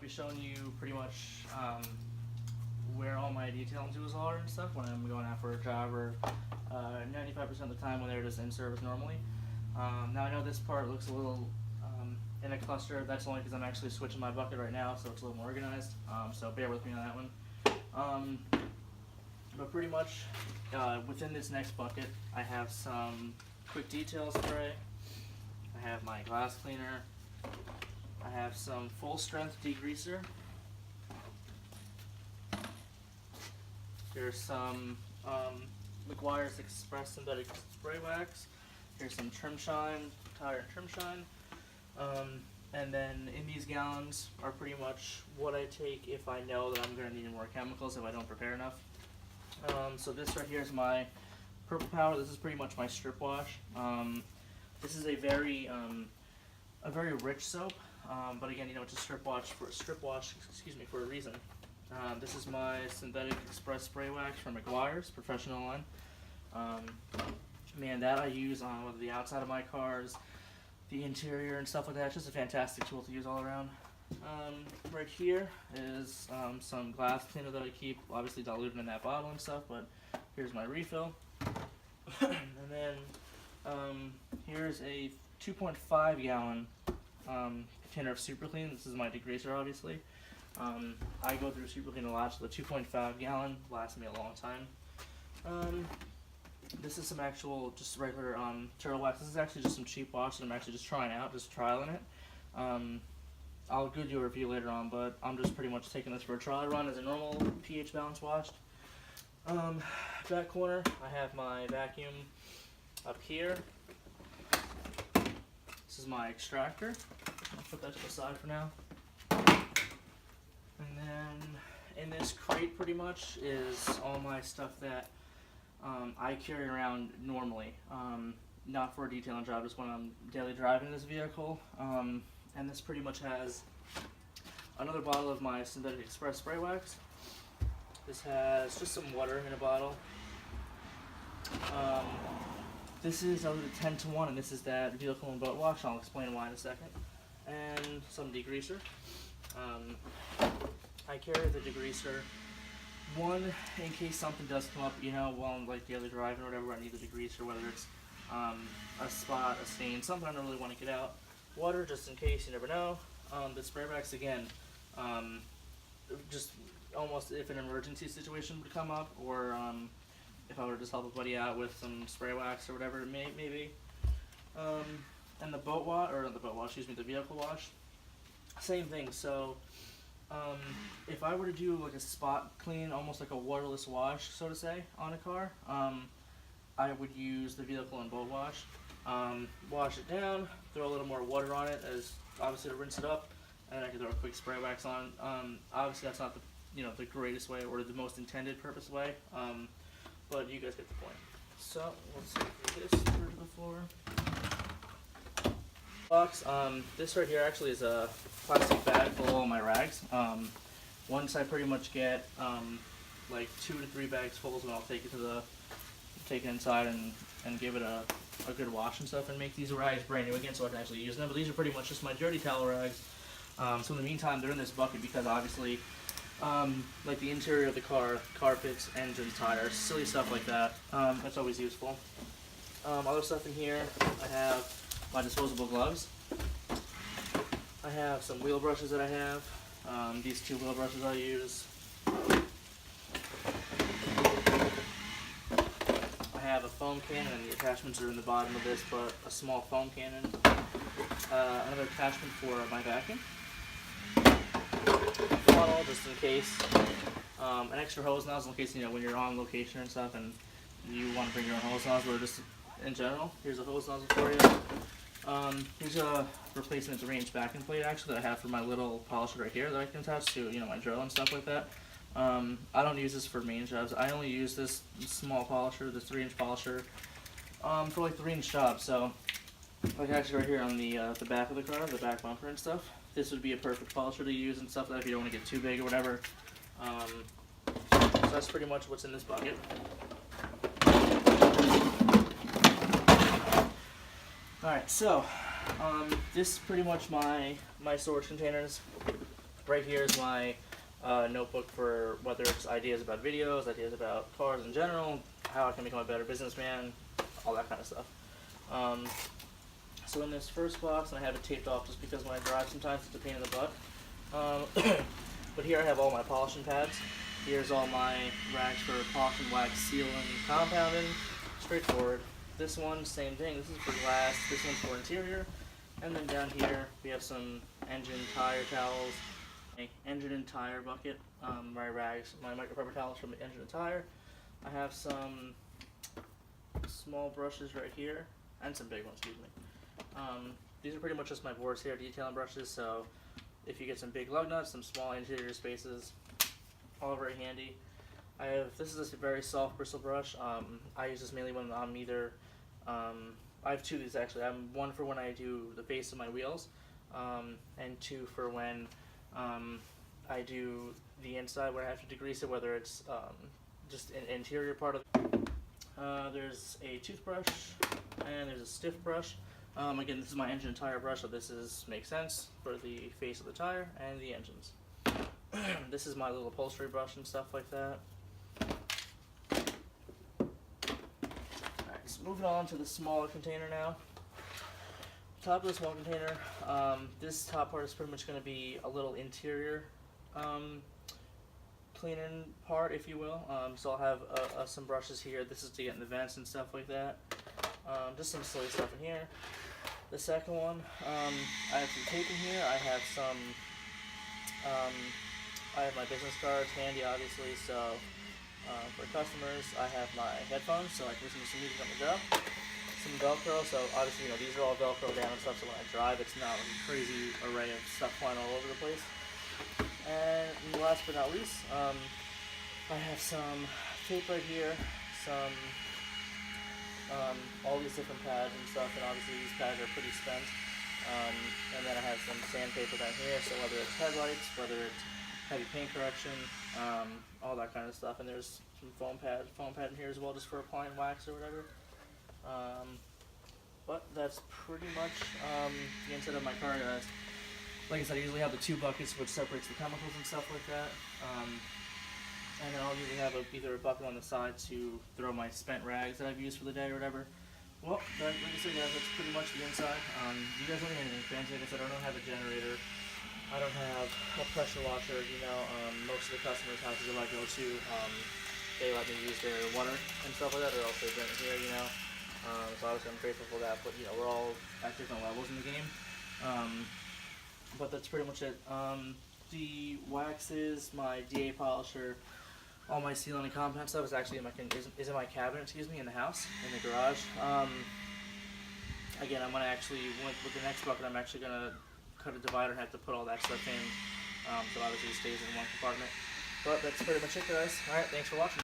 be showing you pretty much where all my detailing tools are and stuff when I'm going out for a job, or 95% of the time when they're just in service normally. Now I know this part looks a little in a cluster. That's only because I'm actually switching my bucket right now, so it's a little more organized. So bear with me on that one. But pretty much within this next bucket, I have some quick detail spray. I have my glass cleaner. I have some full strength degreaser. Here's some Meguiar's Express Synthetic Spray Wax. Here's some Trim Shine, Tire and Trim Shine. And then in these gallons are pretty much what I take if I know that I'm going to need more chemicals if I don't prepare enough. So this right here is my purple powder. This is pretty much my strip wash. This is a very rich soap, but again, you know, it's a strip wash for a reason. This is my Synthetic Express Spray Wax from Meguiar's professional line. Man, that I use on whether the outside of my cars, the interior and stuff like that. It's just a fantastic tool to use all around. Right here is some glass cleaner that I keep, obviously diluted in that bottle and stuff, but here's my refill. And then here's a 2.5 gallon container of Super Clean. This is my degreaser, obviously. I go through Super Clean a lot, so the 2.5 gallon lasts me a long time. This is some actual, just regular turtle wax. This is actually just some cheap wash that I'm actually just trying out, just trialing it. I'll do a review later on, but I'm just pretty much taking this for a trial run as a normal pH balance wash. Back corner, I have my vacuum up here. This is my extractor. I'll put that to the side for now. And then in this crate pretty much is all my stuff that I carry around normally. Not for a detailing job, just when I'm daily driving this vehicle. And this pretty much has another bottle of my Synthetic Express Spray Wax. This has just some water in a bottle. This is a 10-to-1, and this is that vehicle and boat wash. I'll explain why in a second. And some degreaser. I carry the degreaser, one, in case something does come up, you know, while I'm like daily driving or whatever, I need the degreaser, whether it's a spot, a stain, something I don't really want to get out. Water, just in case, you never know. The spray wax, again, just almost if an emergency situation would come up, or if I were to just help a buddy out with some spray wax or whatever it may be. And the boat wash, or the boat wash, excuse me, the vehicle wash, same thing. So if I were to do like a spot clean, almost like a waterless wash, so to say, on a car, I would use the vehicle and boat wash. Wash it down, throw a little more water on it, as obviously to rinse it up, and I can throw a quick spray wax on. Obviously that's not the greatest way or the most intended purpose way, but you guys get the point. So let's see this through to the floor. Box. This right here actually is a plastic bag full of all my rags. Once I pretty much get like 2 to 3 bags full, then I'll take it inside and give it a good wash and stuff, and make these rags brand new again so I can actually use them. But these are pretty much just my dirty towel rags. So in the meantime, they're in this bucket because obviously, like the interior of the car, carpets, engine, tires, silly stuff like that. That's always useful. Other stuff in here, I have my disposable gloves. I have some wheel brushes that I have. These 2 wheel brushes I use. I have a foam cannon, and the attachments are in the bottom of this, but a small foam cannon. Another attachment for my vacuum. A funnel, just in case. An extra hose nozzle in case, you know, when you're on location and stuff and you want to bring your own hose nozzle, or just in general. Here's a hose nozzle for you. Here's a replacement range backing plate actually that I have for my little polisher right here that I can attach to, you know, my drill and stuff like that. I don't use this for main jobs. I only use this small polisher, this 3-inch polisher, for like 3-inch jobs. So, like actually right here on the back of the car, the back bumper and stuff, this would be a perfect polisher to use and stuff, that if you don't want to get too big or whatever. So that's pretty much what's in this bucket. Alright, so this is pretty much my storage containers. Right here is my notebook for whether it's ideas about videos, ideas about cars in general, how I can become a better businessman, all that kind of stuff. So in this first box, and I have it taped off just because when I drive sometimes it's a pain in the butt. But here I have all my polishing pads. Here's all my rags for polishing, wax, sealing, compounding. Straightforward. This one, same thing. This is for glass. This one's for interior. And then down here we have some engine tire towels, a engine and tire bucket, my rags, my microfiber towels from the engine and tire. I have some small brushes right here, and some big ones, excuse me. These are pretty much just my boards here, detailing brushes, so if you get some big lug nuts, some small interior spaces, all very handy. This is a very soft bristle brush. I use this mainly when I'm either, I have two of these actually. I'm one for when I do the base of my wheels, and two for when I do the inside where I have to degrease it, whether it's just an interior part of it. There's a toothbrush, and there's a stiff brush. Again, this is my engine and tire brush, so makes sense for the face of the tire and the engines. This is my little upholstery brush and stuff like that. Alright, so moving on to the smaller container now. Top of the small container, this top part is pretty much going to be a little interior cleaning part, if you will. So I'll have some brushes here. This is to get in the vents and stuff like that. Just some silly stuff in here. The second one, I have some tape in here. I have some, I have my business cards handy, obviously. So for customers, I have my headphones, so I can listen to some music on the go. Some Velcro, so obviously, these are all Velcro down and stuff, so when I drive, it's not like a crazy array of stuff flying all over the place. And last but not least, I have some tape right here, some all these different pads and stuff, and obviously these pads are pretty spent. And then I have some sandpaper down here, so whether it's headlights, whether it's heavy paint correction, all that kind of stuff. And there's some foam pad in here as well, just for applying wax or whatever. But that's pretty much the inside of my car, guys. Like I said, I usually have the two buckets which separates the chemicals and stuff like that. And then I'll usually have either a bucket on the side to throw my spent rags that I've used for the day or whatever. Well, like I said, guys, that's pretty much the inside. You guys don't need anything fancy. Like I said, I don't have a generator. I don't have a pressure washer. Most of the customers' houses that I go to, they let me use their water and stuff like that, or else they bring it here, So obviously I'm grateful for that, but we're all at different levels in the game. But that's pretty much it. The waxes, my DA polisher, all my sealing and compound stuff is actually in my cabinet, in the house, in the garage. Again, I'm gonna with the next bucket, I'm actually gonna cut a divider and have to put all that stuff in. So obviously it stays in one compartment. But that's pretty much it, guys. Alright, thanks for watching.